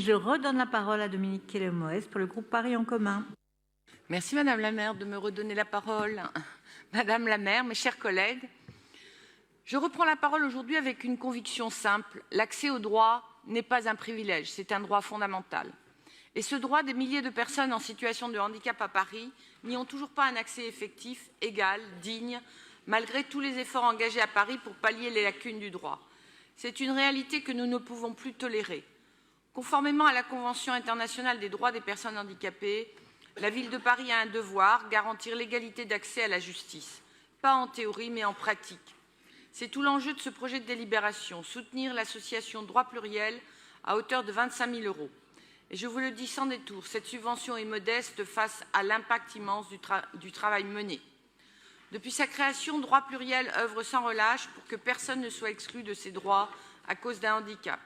Je redonne la parole à Dominique Kellermoes pour le groupe Paris en commun. Merci Madame la maire de me redonner la parole. Madame la maire, mes chers collègues, je reprends la parole aujourd'hui avec une conviction simple. L'accès au droit n'est pas un privilège, c'est un droit fondamental. Et ce droit, des milliers de personnes en situation de handicap à Paris n'y ont toujours pas un accès effectif, égal, digne, malgré tous les efforts engagés à Paris pour pallier les lacunes du droit. C'est une réalité que nous ne pouvons plus tolérer. Conformément à la Convention internationale des droits des personnes handicapées, la Ville de Paris a un devoir, garantir l'égalité d'accès à la justice. Pas en théorie, mais en pratique. C'est tout l'enjeu de ce projet de délibération, soutenir l'association Droit Pluriel à hauteur de 25 000 €. Et je vous le dis sans détour, cette subvention est modeste face à l'impact immense du travail mené. Depuis sa création, Droit Pluriel œuvre sans relâche pour que personne ne soit exclu de ses droits à cause d'un handicap.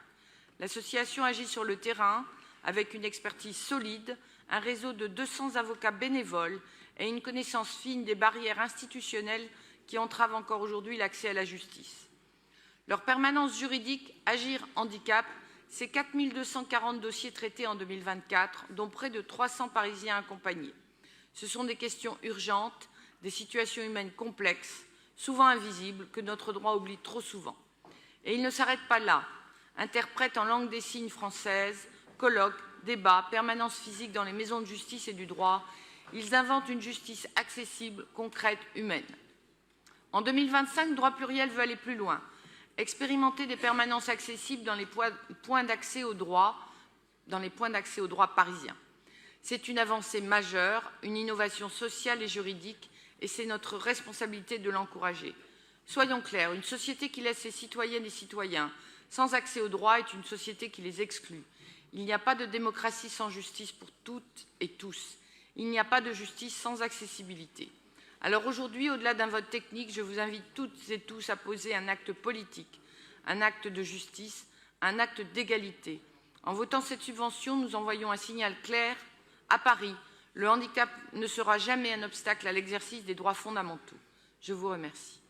L'association agit sur le terrain avec une expertise solide, un réseau de 200 avocats bénévoles et une connaissance fine des barrières institutionnelles qui entravent encore aujourd'hui l'accès à la justice. Leur permanence juridique Agir Handicap, c'est 4 240 dossiers traités en 2024, dont près de 300 Parisiens accompagnés. Ce sont des questions urgentes, des situations humaines complexes, souvent invisibles, que notre droit oublie trop souvent. Et ils ne s'arrêtent pas là. Interprètes en langue des signes française, colloques, débats, permanences physiques dans les maisons de justice et du droit, ils inventent une justice accessible, concrète, humaine. En 2025, Droit Pluriel veut aller plus loin, expérimenter des permanences accessibles dans les points d'accès au droit parisiens. C'est une avancée majeure, une innovation sociale et juridique, et c'est notre responsabilité de l'encourager. Soyons clairs, une société qui laisse ses citoyennes et citoyens sans accès au droit est une société qui les exclut. Il n'y a pas de démocratie sans justice pour toutes et tous. Il n'y a pas de justice sans accessibilité. Alors aujourd'hui, au-delà d'un vote technique, je vous invite toutes et tous à poser un acte politique, un acte de justice, un acte d'égalité. En votant cette subvention, nous envoyons un signal clair. À Paris, le handicap ne sera jamais un obstacle à l'exercice des droits fondamentaux. Je vous remercie.